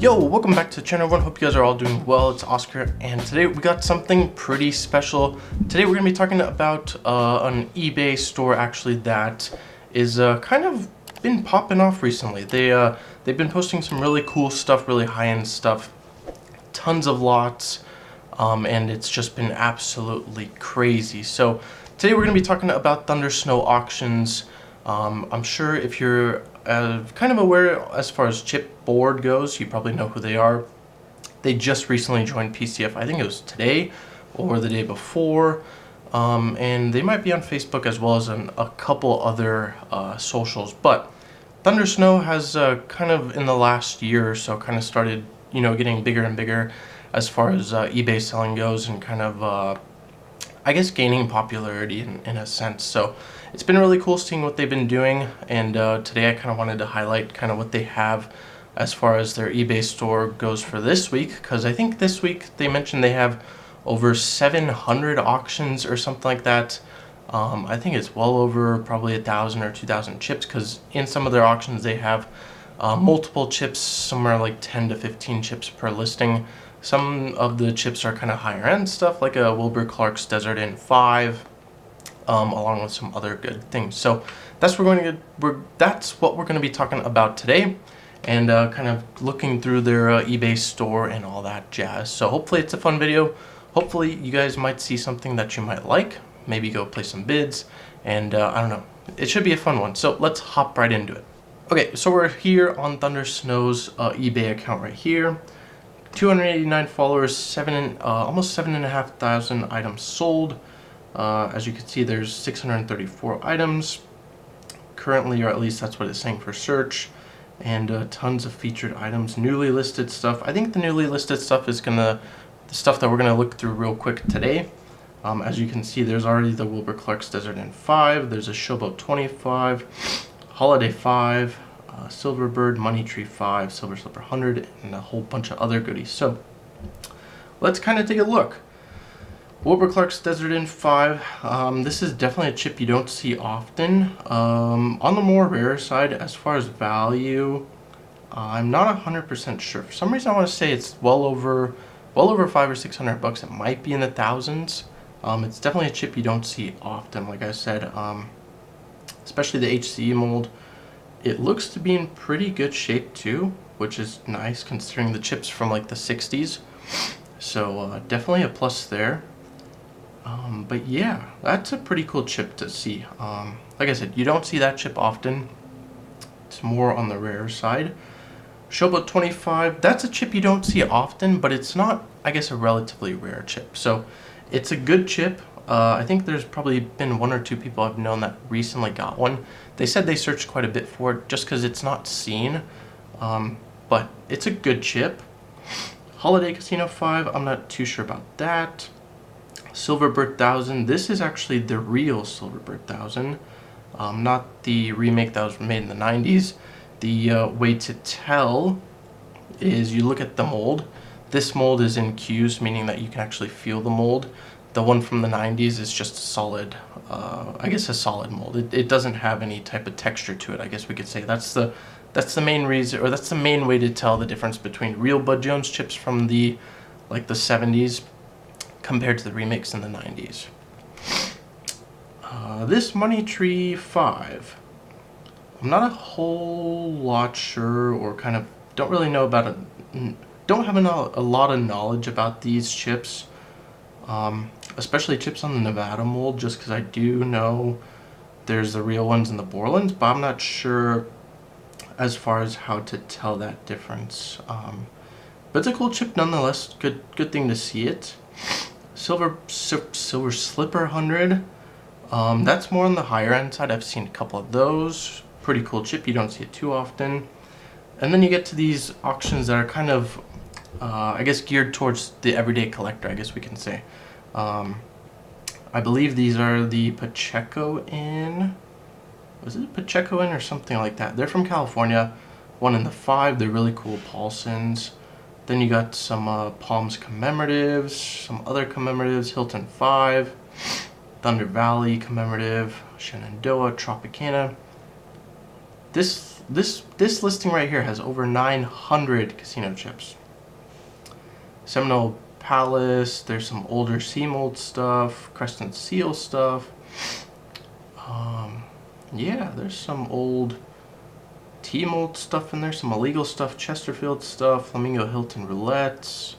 Yo, welcome back to the channel everyone. Hope you guys are all doing well. It's Oscar, and today we got something pretty special. Today we're going to be talking about an eBay store actually that is kind of been popping off recently. They've been posting some really cool stuff, really high-end stuff, tons of lots, and it's just been absolutely crazy. So today we're going to be talking about Thunder Snow Auctions. I'm sure if you're kind of aware as far as TheChipBoard goes, you probably know who they are. They just recently joined PCF. I think it was today or the day before, and they might be on Facebook as well as on a couple other socials. But Thunder Snow has kind of in the last year or so kind of started, getting bigger and bigger as far as eBay selling goes, and kind of I guess gaining popularity in a sense. So it's been really cool seeing what they've been doing, and today I kind of wanted to highlight kind of what they have as far as their eBay store goes for this week, because I think this week they mentioned they have over 700 auctions or something like that. I think it's well over probably 1,000 or 2,000 chips, because in some of their auctions they have multiple chips, somewhere like 10 to 15 chips per listing. Some of the chips are kind of higher end stuff, like a Wilbur Clark's Desert Inn 5, along with some other good things. So that's what we're going to be talking about today, and kind of looking through their eBay store and all that jazz. So hopefully it's a fun video. Hopefully you guys might see something that you might like. Maybe go play some bids, and I don't know. It should be a fun one. So let's hop right into it. Okay, so we're here on Thunder Snow's eBay account right here. 289 followers, almost 7,500 items sold. As you can see, there's 634 items currently, or at least that's what it's saying for search, and tons of featured items, newly listed stuff. I think the newly listed stuff is the stuff that we're gonna look through real quick today. As you can see, there's already the Wilbur Clark's Desert Inn 5. There's a Showboat 25, Holiday 5. Silverbird, Money Tree 5, Silver Slipper 100, and a whole bunch of other goodies. So let's kind of take a look. Wilbur Clark's Desert Inn 5. This is definitely a chip you don't see often. On the more rare side, as far as value, I'm not 100% sure. For some reason, I want to say it's well over 500 or 600 bucks. It might be in the thousands. It's definitely a chip you don't see often. Like I said, especially the HCE mold. It looks to be in pretty good shape too, which is nice considering the chips from like the 60s. So definitely a plus there. But yeah, that's a pretty cool chip to see. Like I said, you don't see that chip often. It's more on the rare side. Showboat 25, that's a chip you don't see often, but it's not, I guess, a relatively rare chip. So it's a good chip. I think there's probably been one or two people I've known that recently got one. They said they searched quite a bit for it just because it's not seen, but it's a good chip. Holiday Casino 5, I'm not too sure about that. Silverbird 1000, this is actually the real Silverbird 1000, not the remake that was made in the 90s. The way to tell is you look at the mold. This mold is in Q's, meaning that you can actually feel the mold. The one from the 90s is just a solid, I guess a solid mold. It doesn't have any type of texture to it, I guess we could say. That's the main reason, or that's the main way to tell the difference between real Bud Jones chips from the 70s compared to the remakes in the 90s. This Money Tree 5. I'm not a whole lot sure, or kind of don't really know about it. Don't have a lot of knowledge about these chips. Especially chips on the Nevada mold, just because I do know there's the real ones and the Borlands, but I'm not sure as far as how to tell that difference. But it's a cool chip nonetheless. Good thing to see it. Silver Slipper 100. That's more on the higher end side. I've seen a couple of those. Pretty cool chip. You don't see it too often. And then you get to these auctions that are kind of I guess geared towards the everyday collector, I guess we can say. I believe these are the Pacheco Inn. Was it Pacheco Inn or something like that? They're from California. One in the 5. They're really cool Paulsons. Then you got some Palms commemoratives, some other commemoratives. Hilton 5, Thunder Valley commemorative, Shenandoah, Tropicana. This this listing right here has over 900 casino chips. Seminole Palace. There's some older Seamold stuff, Crescent Seal stuff. Yeah, there's some old T-Mold stuff in there, some illegal stuff, Chesterfield stuff, Flamingo Hilton Roulettes,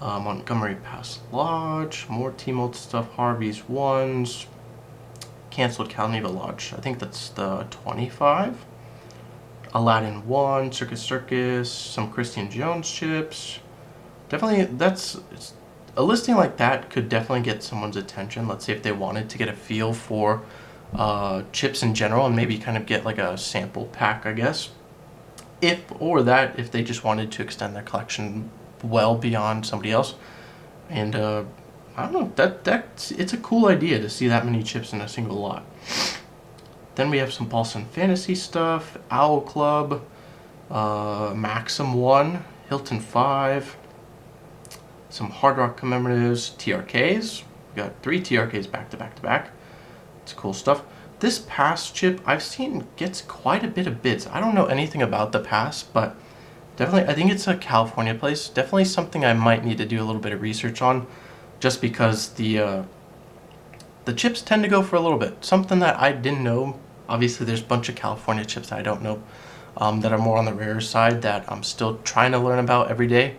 Montgomery Pass Lodge, more T-Mold stuff, Harvey's Ones, canceled Calneva Lodge. I think that's the 25. Aladdin 1, Circus, some Christian Jones chips. Definitely, a listing like that could definitely get someone's attention. Let's say if they wanted to get a feel for chips in general and maybe kind of get like a sample pack, I guess. If they just wanted to extend their collection well beyond somebody else. And I don't know, it's a cool idea to see that many chips in a single lot. Then we have some Paulson Fantasy stuff, Owl Club, Maxim 1, Hilton 5, some Hard Rock commemoratives, TRKs. We got 3 TRKs back to back to back. It's cool stuff. This Pass chip I've seen gets quite a bit of bids. I don't know anything about the Pass, but definitely I think it's a California place. Definitely something I might need to do a little bit of research on, just because the chips tend to go for a little bit. Something that I didn't know. Obviously, there's a bunch of California chips that I don't know that are more on the rare side that I'm still trying to learn about every day.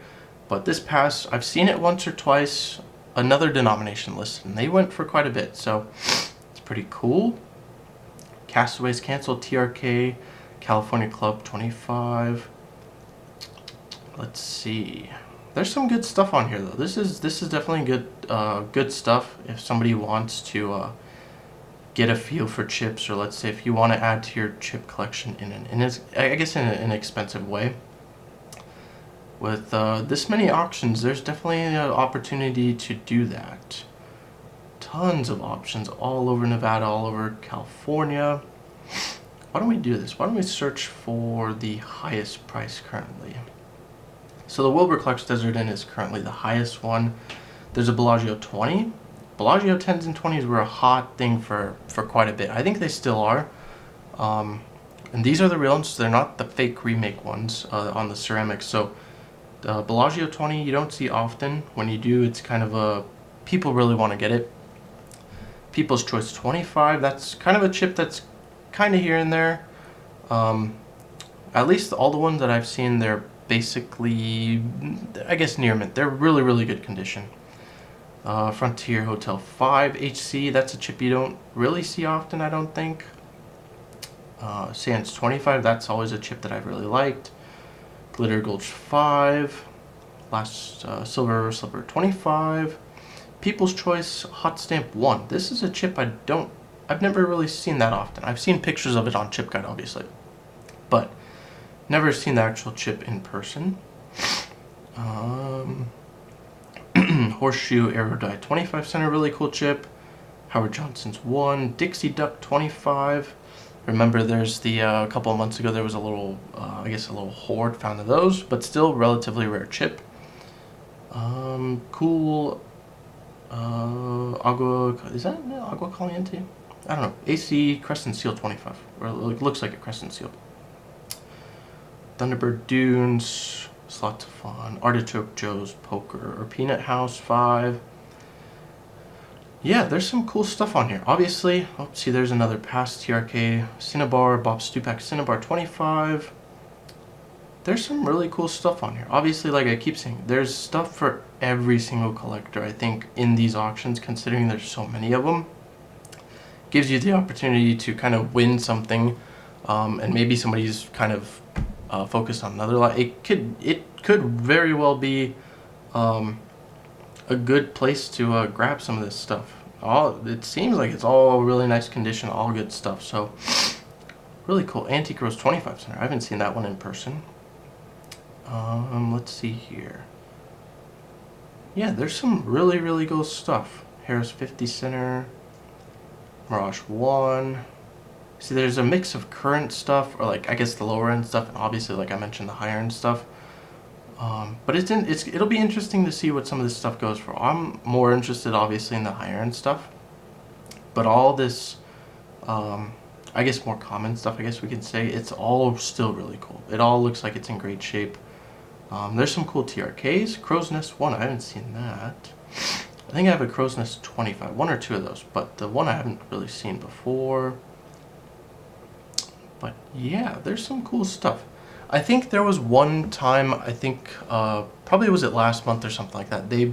But this Pass, I've seen it once or twice. Another denomination listed, and they went for quite a bit. So it's pretty cool. Castaways canceled, TRK, California Club 25. Let's see. There's some good stuff on here though. This is definitely good stuff if somebody wants to get a feel for chips, or let's say if you want to add to your chip collection in an inexpensive way. With this many auctions, there's definitely an opportunity to do that. Tons of options all over Nevada, all over California. Why don't we do this? Why don't we search for the highest price currently? So the Wilbur Clark Desert Inn is currently the highest one. There's a Bellagio 20. Bellagio 10s and 20s were a hot thing for quite a bit. I think they still are. And these are the real ones. They're not the fake remake ones on the ceramics. So the Bellagio 20 you don't see often. When you do, it's kind of people really want to get it. People's Choice 25, that's kind of a chip that's kind of here and there. At least all the ones that I've seen, they're basically, I guess, near mint. They're really, really good condition. Frontier Hotel 5 HC, that's a chip you don't really see often, I don't think. Sands 25, that's always a chip that I've really liked. Glitter Gulch 5, last Silver Slipper 25. People's Choice Hot Stamp 1. This is a chip I've never really seen that often. I've seen pictures of it on Chip Guide, obviously, but never seen the actual chip in person. Horseshoe Aerodye 25 center, really cool chip. Howard Johnson's 1. Dixie Duck 25. Remember, there's a couple of months ago there was a little, I guess a little hoard found of those, but still relatively rare chip. Cool. Is that Agua Caliente? I don't know. AC Crescent Seal 25. Or it looks like a Crescent Seal. Thunderbird Dunes, Slots of Fun, Artichoke Joe's Poker, or Peanut House 5. Yeah, there's some cool stuff on here. Obviously, see, there's another past TRK, Cinnabar, Bob Stupak Cinnabar 25. There's some really cool stuff on here. Obviously, like I keep saying, there's stuff for every single collector, I think, in these auctions, considering there's so many of them. Gives you the opportunity to kind of win something, and maybe somebody's kind of focused on another lot. It could very well be a good place to grab some of this stuff. It seems like it's all really nice condition, all good stuff. So really cool. Antique Rose 25 center. I haven't seen that one in person. Let's see here. Yeah, there's some really, really cool stuff. Harris 50 center, Mirage 1. See, there's a mix of current stuff, or like I guess the lower end stuff, and obviously, like I mentioned, the higher end stuff. But it'll be interesting to see what some of this stuff goes for. I'm more interested, obviously, in the higher end stuff. But all this I guess, more common stuff, I guess we can say, it's all still really cool. It all looks like it's in great shape. There's some cool TRKs. Crow's Nest 1, I haven't seen that. I think I have a Crow's Nest 25, one or two of those, but the one I haven't really seen before. But yeah, there's some cool stuff. I think there was one time, I think, probably was it last month or something like that, they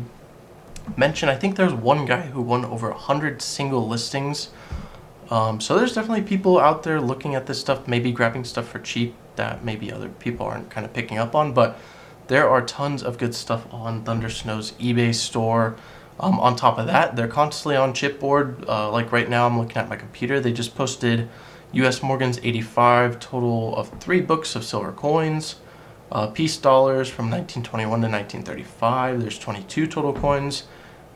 mentioned, I think there was one guy who won over 100 single listings. So there's definitely people out there looking at this stuff, maybe grabbing stuff for cheap that maybe other people aren't kind of picking up on, but there are tons of good stuff on Thundersnow's eBay store. On top of that, they're constantly on Chipboard. Like right now, I'm looking at my computer. They just posted U.S. Morgan's 85, total of 3 books of silver coins. Peace dollars from 1921 to 1935. There's 22 total coins.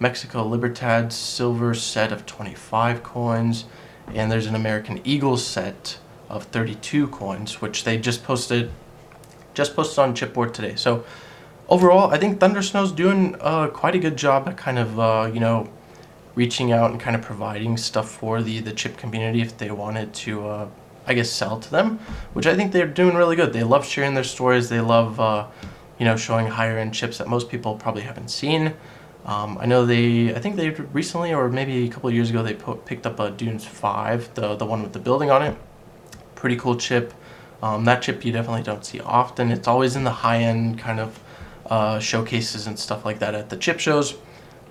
Mexico Libertad's silver set of 25 coins. And there's an American Eagle set of 32 coins, which they just posted on Chipboard today. So overall, I think Thundersnow's doing quite a good job at kind of, you know, reaching out and kind of providing stuff for the chip community if they wanted to, I guess, sell to them, which I think they're doing really good. They love sharing their stories. They love, you know, showing higher end chips that most people probably haven't seen. I know I think they recently, or maybe a couple of years ago, they picked up a Dunes 5, the one with the building on it. Pretty cool chip. That chip you definitely don't see often. It's always in the high-end kind of showcases and stuff like that at the chip shows.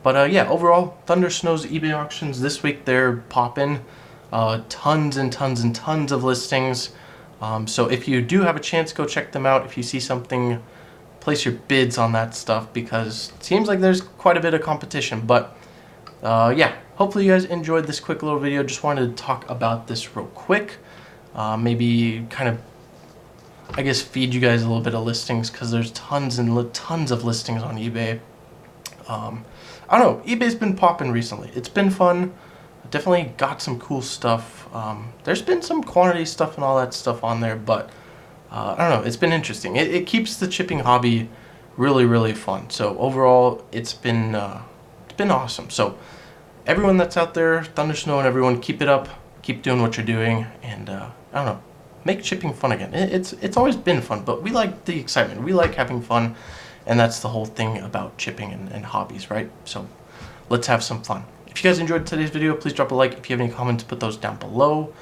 But yeah, overall, Thundersnow's eBay auctions this week, they're popping. Tons and tons and tons of listings. So if you do have a chance, go check them out. If you see something, place your bids on that stuff, because it seems like there's quite a bit of competition. But yeah, hopefully you guys enjoyed this quick little video. Just wanted to talk about this real quick. Maybe kind of, I guess, feed you guys a little bit of listings, because there's tons and tons of listings on eBay. I don't know, eBay's been popping recently. It's been fun. Definitely got some cool stuff. There's been some quantity stuff and all that stuff on there, but I don't know, it's been interesting. It keeps the chipping hobby really, really fun. So overall, it's been awesome. So everyone that's out there, Thundersnow and everyone, keep it up. Keep doing what you're doing, and I don't know, make chipping fun again. It's always been fun, but we like the excitement. We like having fun, and that's the whole thing about chipping and hobbies, right? So let's have some fun. If you guys enjoyed today's video, please drop a like. If you have any comments, put those down below.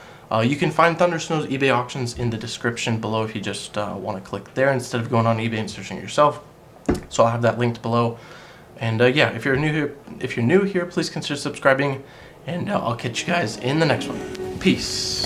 You can find Thundersnow's eBay auctions in the description below if you just want to click there instead of going on eBay and searching it yourself. So I'll have that linked below. And yeah, if you're new here, please consider subscribing. And I'll catch you guys in the next one. Peace.